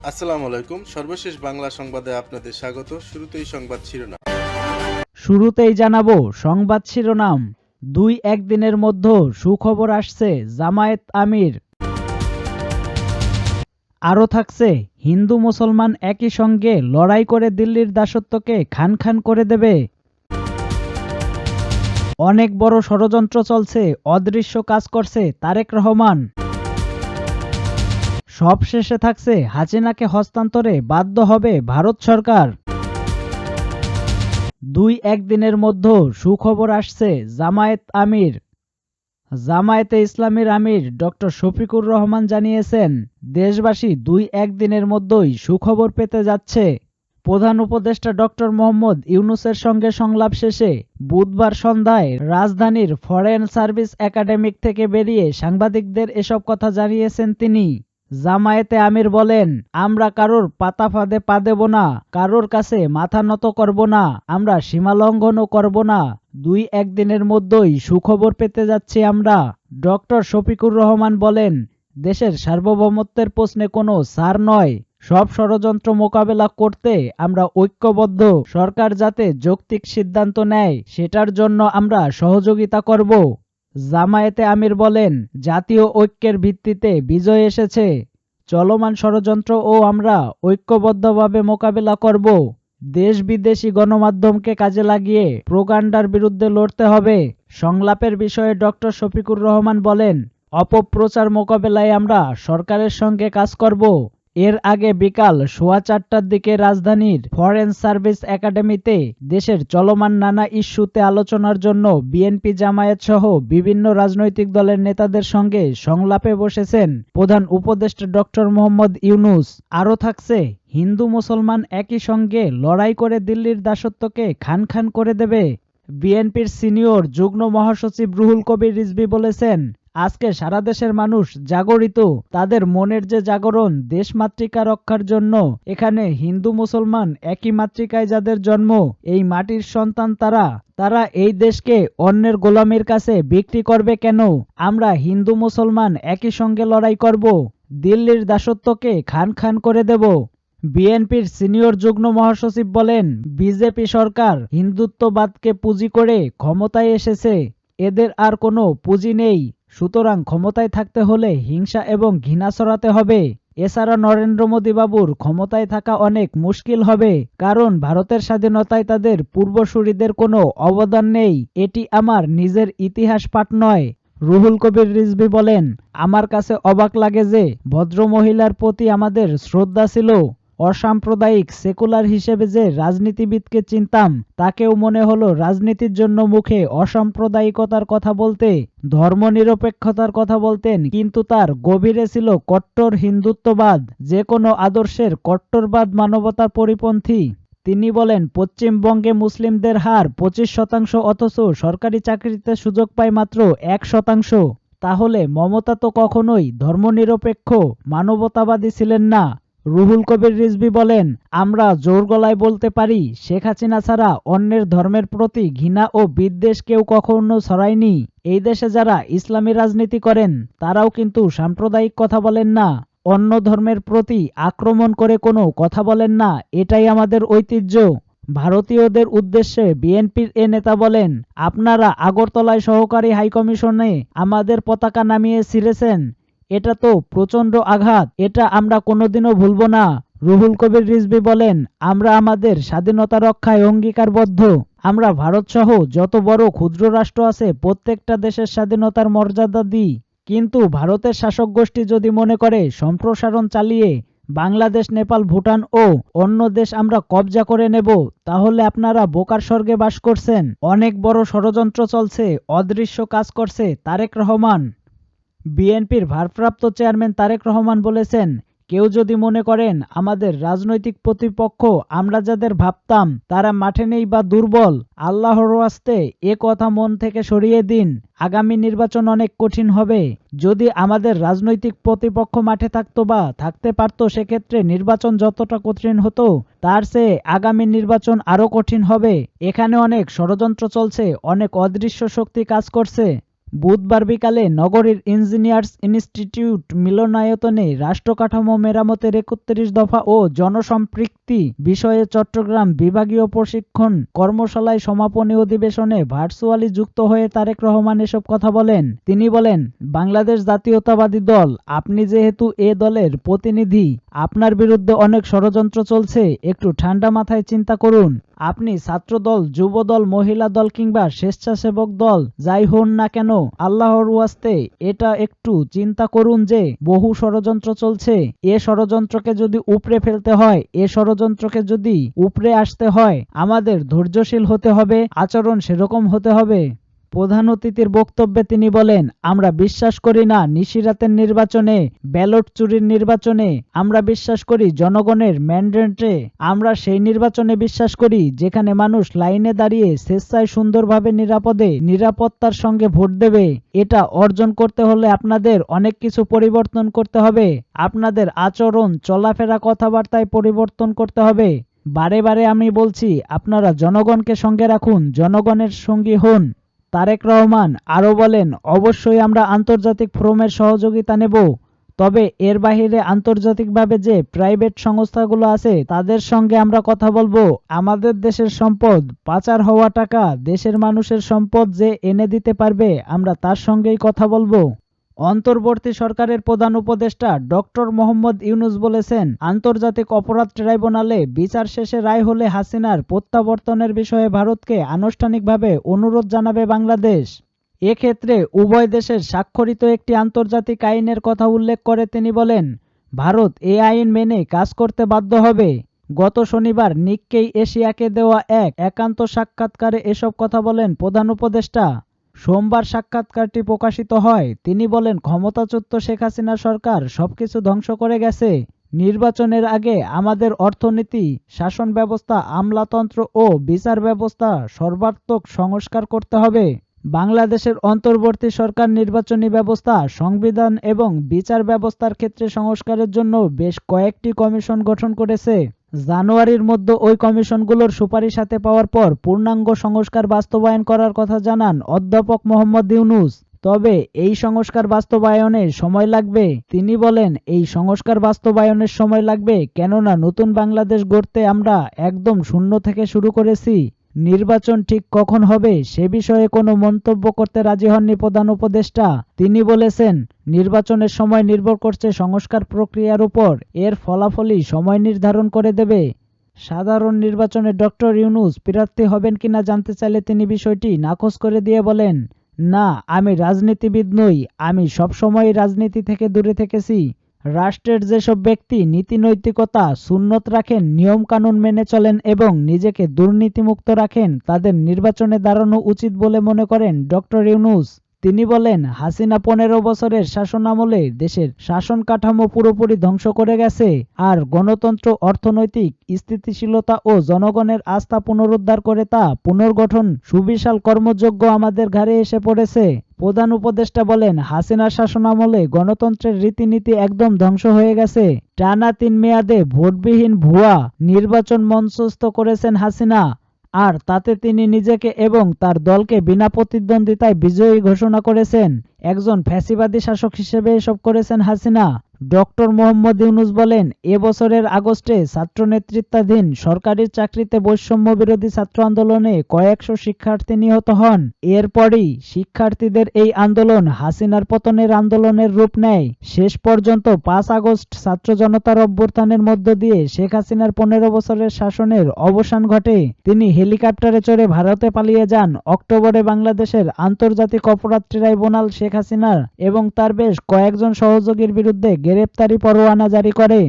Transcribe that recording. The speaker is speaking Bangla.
আসসালামু আলাইকুম। সর্বশেষ বাংলা সংবাদে আপনাদের স্বাগত। শুরুতেই সংবাদ শিরোনাম। শুরুতেই জানাবো সংবাদ শিরোনাম। ২-১ দিনের মধ্যে সুখবর আসছে জামায়াত আমির। আরও থাকছে হিন্দু মুসলমান একই সঙ্গে লড়াই করে দিল্লির দাসত্বকে খান খান করে দেবে। অনেক বড় ষড়যন্ত্র চলছে, অদৃশ্য কাজ করছে তারেক রহমান। সব শেষে থাকছে হাসিনাকে হস্তান্তরে বাধ্য হবে ভারত সরকার। ২-১ দিনের মধ্যে সুখবর আসছে জামায়াত আমির। জামায়াতে ইসলামীর আমির ডক্টর শফিকুর রহমান জানিয়েছেন, দেশবাসী ২-১ দিনের মধ্যেই সুখবর পেতে যাচ্ছে। প্রধান উপদেষ্টা ডক্টর মোহাম্মদ ইউনূসের সঙ্গে সংলাপ শেষে বুধবার সন্ধ্যায় রাজধানীর ফরেন সার্ভিস একাডেমিক থেকে বেরিয়ে সাংবাদিকদের এসব কথা জানিয়েছেন তিনি। জামায়াতে আমির বলেন, আমরা কারোর পাতা ফাঁদে পা দেব না, কারোর কাছে মাথা নত করব না, আমরা সীমালঙ্ঘনও করব না। ২-১ দিনের মধ্যেই সুখবর পেতে যাচ্ছি আমরা। ডক্টর শফিকুর রহমান বলেন, দেশের সার্বভৌমত্বের প্রশ্নে কোনো ছাড় নয়। সব ষড়যন্ত্র মোকাবেলা করতে আমরা ঐক্যবদ্ধ। সরকার যাতে যৌক্তিক সিদ্ধান্ত নেয় সেটার জন্য আমরা সহযোগিতা করব। জামায়াতে আমির বলেন, জাতীয় ঐক্যের ভিত্তিতে বিজয় এসেছে। চলমান ষড়যন্ত্র ও আমরা ঐক্যবদ্ধভাবে মোকাবেলা করব। দেশ বিদেশি গণমাধ্যমকে কাজে লাগিয়ে প্রোপাগান্ডার বিরুদ্ধে লড়তে হবে। সংলাপের বিষয়ে ডক্টর শফিকুর রহমান বলেন, অপপ্রচার মোকাবেলায় আমরা সরকারের সঙ্গে কাজ করব। এর আগে বিকাল 4:15টার দিকে রাজধানীর ফরেন সার্ভিস একাডেমিতে দেশের চলমান নানা ইস্যুতে আলোচনার জন্য বিএনপি জামায়াত সহ বিভিন্ন রাজনৈতিক দলের নেতাদের সঙ্গে সংলাপে বসেছেন প্রধান উপদেষ্টা ডক্টর মোহাম্মদ ইউনূস। আরও থাকছে হিন্দু মুসলমান একই সঙ্গে লড়াই করে দিল্লির দাসত্বকে খান খান করে দেবে। বিএনপির সিনিয়র যুগ্ম মহাসচিব রুহুল কবির রিজভী বলেছেন, আজকে সারা দেশের মানুষ জাগরিত। তাদের মনের যে জাগরণ দেশমাতৃকা রক্ষার জন্য। এখানে হিন্দু মুসলমান একই মাতৃকায় যাদের জন্ম, এই মাটির সন্তান তারা এই দেশকে অন্যের গোলামির কাছে বিক্রি করবে কেন? আমরা হিন্দু মুসলমান একই সঙ্গে লড়াই করব, দিল্লির দাসত্বকে খান খান করে দেব। বিএনপির সিনিয়র যুগ্ম মহাসচিব বলেন, বিজেপি সরকার হিন্দুত্ববাদকে পুঁজি করে ক্ষমতায় এসেছে। এদের আর কোনো পুঁজি নেই। সুতরাং ক্ষমতায় থাকতে হলে হিংসা এবং ঘৃণা ছড়াতে হবে। এছাড়া নরেন্দ্র মোদী বাবুর ক্ষমতায় থাকা অনেক মুশকিল হবে, কারণ ভারতের স্বাধীনতায় তাদের পূর্বসূরিদের কোনো অবদান নেই। এটি আমার নিজের ইতিহাস পাঠ নয়। রুহুল কবির রিজভী বলেন, আমার কাছে অবাক লাগে যে ভদ্রমহিলার প্রতি আমাদের শ্রদ্ধা ছিল। অসাম্প্রদায়িক সেকুলার হিসেবে যে রাজনীতিবিদকে চিনতাম, তাকেও মনে হলো রাজনীতির জন্য মুখে অসাম্প্রদায়িকতার কথা বলতে, ধর্মনিরপেক্ষতার কথা বলতেন, কিন্তু তার গভীরে ছিল কট্টর হিন্দুত্ববাদ। যে কোনো আদর্শের কট্টরবাদ মানবতার পরিপন্থী। তিনি বলেন, পশ্চিমবঙ্গে মুসলিমদের হার 25% অথচ সরকারি চাকরিতে সুযোগ পায় মাত্র 1%। তাহলে মমতা তো কখনোই ধর্মনিরপেক্ষ মানবতাবাদী ছিলেন না। রুহুল কবির রিজভী বলেন, আমরা জোর গলায় বলতে পারি, শেখ হাসিনা ছাড়া অন্যের ধর্মের প্রতি ঘৃণা ও বিদ্বেষ কেউ কখনো ছড়ায়নি। এই দেশে যারা ইসলামী রাজনীতি করেন তারাও কিন্তু সাম্প্রদায়িক কথা বলেন না, অন্য ধর্মের প্রতি আক্রমণ করে কোনো কথা বলেন না। এটাই আমাদের ঐতিহ্য। ভারতীয়দের উদ্দেশ্যে বিএনপির এ নেতা বলেন, আপনারা আগরতলায় সহকারী হাইকমিশনে আমাদের পতাকা নামিয়ে ছিঁড়েছেন। এটা তো প্রচণ্ড আঘাত, এটা আমরা কোনোদিনও ভুলব না। রুহুল কবির রিজভী বলেন, আমরা আমাদের স্বাধীনতা রক্ষায় অঙ্গীকারবদ্ধ। আমরা ভারতসহ যত বড় ক্ষুদ্র রাষ্ট্র আছে প্রত্যেকটা দেশের স্বাধীনতার মর্যাদা দিই। কিন্তু ভারতের শাসক গোষ্ঠী যদি মনে করে সম্প্রসারণ চালিয়ে বাংলাদেশ, নেপাল, ভুটান ও অন্য দেশ আমরা কবজা করে নেব, তাহলে আপনারা বোকার স্বর্গে বাস করছেন। অনেক বড় ষড়যন্ত্র চলছে, অদৃশ্য কাজ করছে তারেক রহমান। বিএনপির ভারপ্রাপ্ত চেয়ারম্যান তারেক রহমান বলেছেন, কেউ যদি মনে করেন আমাদের রাজনৈতিক প্রতিপক্ষ আমরা যাদের ভাবতাম তারা মাঠে নেই বা দুর্বল, আল্লাহর ওয়াস্তে এ কথা মন থেকে সরিয়ে দিন। আগামী নির্বাচন অনেক কঠিন হবে। যদি আমাদের রাজনৈতিক প্রতিপক্ষ মাঠে থাকতো বা থাকতে পারত, সেক্ষেত্রে নির্বাচন যতটা কঠিন হতো তার চেয়ে আগামী নির্বাচন আরও কঠিন হবে। এখানে অনেক ষড়যন্ত্র চলছে, অনেক অদৃশ্য শক্তি কাজ করছে। বুধবার বিকালে নগরীর ইঞ্জিনিয়ার্স ইনস্টিটিউট মিলনায়তনে রাষ্ট্রকাঠামো মেরামতের ৩১ দফা ও জনসম্পৃক্তি বিষয়ে চট্টগ্রাম বিভাগীয় প্রশিক্ষণ কর্মশালায় সমাপনী অধিবেশনে ভার্চুয়ালি যুক্ত হয়ে তারেক রহমান এসব কথা বলেন। তিনি বলেন, বাংলাদেশ জাতীয়তাবাদী দল, আপনি যেহেতু এ দলের প্রতিনিধি, আপনার বিরুদ্ধে অনেক ষড়যন্ত্র চলছে, একটু ঠান্ডা মাথায় চিন্তা করুন। আপনি ছাত্রদল, যুবদল, মহিলা দল কিংবা স্বেচ্ছাসেবক দল যাই হন না কেন, আল্লাহর ওয়াস্তে এটা একটু চিন্তা করুন যে বহু ষড়যন্ত্র চলছে। এ ষড়যন্ত্রকে যদি উপড়ে ফেলতে হয়, এ ষড়যন্ত্রকে যদি উপড়ে আসতে হয়, আমাদের ধৈর্যশীল হতে হবে, আচরণ সেরকম হতে হবে। প্রধান অতিথির বক্তব্যে তিনি বলেন, আমরা বিশ্বাস করি না নিশিরাতের নির্বাচনে, ব্যালট চুরির নির্বাচনে। আমরা বিশ্বাস করি জনগণের ম্যান্ডেটে। আমরা সেই নির্বাচনে বিশ্বাস করি যেখানে মানুষ লাইনে দাঁড়িয়ে স্বেচ্ছায় সুন্দরভাবে নিরাপদে নিরাপত্তার সঙ্গে ভোট দেবে। এটা অর্জন করতে হলে আপনাদের অনেক কিছু পরিবর্তন করতে হবে। আপনাদের আচরণ, চলাফেরা, কথাবার্তায় পরিবর্তন করতে হবে। বারে বারে আমি বলছি, আপনারা জনগণকে সঙ্গে রাখুন, জনগণের সঙ্গী হন। তারেক রহমান আরও বলেন, অবশ্যই আমরা আন্তর্জাতিক ফোরামের সহযোগিতা নেব, তবে এর বাহিরে আন্তর্জাতিকভাবে যে প্রাইভেট সংস্থাগুলো আছে তাদের সঙ্গে আমরা কথা বলবো। আমাদের দেশের সম্পদ, পাচার হওয়া টাকা, দেশের মানুষের সম্পদ যে এনে দিতে পারবে, আমরা তার সঙ্গেই কথা বলবো। অন্তর্বর্তী সরকারের প্রধান উপদেষ্টা ডক্টর মোহাম্মদ ইউনূস বলেছেন, আন্তর্জাতিক অপরাধ ট্রাইব্যুনালে বিচার শেষে রায় হলে হাসিনার প্রত্যাবর্তনের বিষয়ে ভারতকে আনুষ্ঠানিকভাবে অনুরোধ জানাবে বাংলাদেশ। এক্ষেত্রে উভয় দেশের স্বাক্ষরিত একটি আন্তর্জাতিক আইনের কথা উল্লেখ করে তিনি বলেন, ভারত এই আইন মেনে কাজ করতে বাধ্য হবে। গত শনিবার নিক্কেই এশিয়াকে দেওয়া এক একান্ত সাক্ষাৎকারে এসব কথা বলেন প্রধান উপদেষ্টা। সোমবার সাক্ষাৎকারটি প্রকাশিত হয়। তিনি বলেন, ক্ষমতাচ্যুত শেখ হাসিনা সরকার সবকিছু ধ্বংস করে গেছে। নির্বাচনের আগে আমাদের অর্থনীতি, শাসন ব্যবস্থা, আমলাতন্ত্র ও বিচার ব্যবস্থা সর্বাত্মক সংস্কার করতে হবে। বাংলাদেশের অন্তর্বর্তী সরকার নির্বাচনী ব্যবস্থা, সংবিধান এবং বিচার ব্যবস্থার ক্ষেত্রে সংস্কারের জন্য বেশ কয়েকটি কমিশন গঠন করেছে। জানুয়ারির মধ্যে ওই কমিশনগুলোর সুপারিশ হাতে পাওয়ার পর পূর্ণাঙ্গ সংস্কার বাস্তবায়ন করার কথা জানান অধ্যাপক মোহাম্মদ ইউনূস। তবে এই সংস্কার বাস্তবায়নে সময় লাগবে। তিনি বলেন, এই সংস্কার বাস্তবায়নের সময় লাগবে, কেননা নতুন বাংলাদেশ গড়তে আমরা একদম শূন্য থেকে শুরু করেছি। নির্বাচন ঠিক কখন হবে সে বিষয়ে কোনো মন্তব্য করতে রাজি হননি প্রধান উপদেষ্টা। তিনি বলেছেন, নির্বাচনের সময় নির্ভর করছে সংস্কার প্রক্রিয়ার উপর, এর ফলাফলই সময় নির্ধারণ করে দেবে। সাধারণ নির্বাচনে ডক্টর ইউনূস প্রার্থী হবেন কিনা জানতে চাইলে তিনি বিষয়টি নাকচ করে দিয়ে বলেন, না, আমি রাজনীতিবিদ নই, আমি সবসময় রাজনীতি থেকে দূরে থেকেছি। রাষ্ট্রের যেসব ব্যক্তি নীতি নৈতিকতা, সুন্নত রাখেন, নিয়ম কানুন মেনে চলেন এবং নিজেকে দুর্নীতিমুক্ত রাখেন, তাদের নির্বাচনে দাঁড়ানো উচিত বলে মনে করেন ডক্টর ইউনূস। তিনি বলেন, হাসিনা ১৫ বছরের শাসনামলে দেশের শাসন কাঠামো পুরোপুরি ধ্বংস করে গেছে, আর গণতন্ত্র, অর্থনৈতিক স্থিতিশীলতা ও জনগণের আস্থা পুনরুদ্ধার করে তা পুনর্গঠন সুবিশাল কর্মযজ্ঞ আমাদের ঘাড়ে এসে পড়েছে। প্রধান উপদেষ্টা বলেন, হাসিনার শাসনামলে গণতন্ত্রের রীতিনীতি একদম ধ্বংস হয়ে গেছে। টানা ৩ মেয়াদে ভোটবিহীন ভুয়া নির্বাচন মঞ্চস্থ করেছেন হাসিনা, আর তাতে তিনি নিজেকে এবং তার দলকে বিনা প্রতিদ্বন্দ্বিতায় বিজয়ী ঘোষণা করেছেন। একজন ফ্যাসিবাদী শাসক হিসেবে এসব করেছেন হাসিনা। ডক্টর মোহাম্মদ ইউনূস বলেন, এ বছরের আগস্টে ছাত্র নেতৃত্বাধীন সরকারি চাকরিতে বৈষম্য বিরোধী ছাত্র আন্দোলনে কয়েকশো শিক্ষার্থী নিহত হন। এরপরই শিক্ষার্থীদের এই আন্দোলন হাসিনার পতনের আন্দোলনের রূপ নেয়। শেষ পর্যন্ত ৫ আগস্ট ছাত্র জনতার অভ্যুত্থানের মধ্য দিয়ে শেখ হাসিনার ১৫ বছরের শাসনের অবসান ঘটে। তিনি হেলিকপ্টারে চড়ে ভারতে পালিয়ে যান। অক্টোবরে বাংলাদেশের আন্তর্জাতিক অপরাধ ট্রাইব্যুনাল শেখ হাসিনার এবং তার বেশ কয়েকজন সহযোগীর বিরুদ্ধে গ্রেপ্তারি পরোয়ানা জারি করে।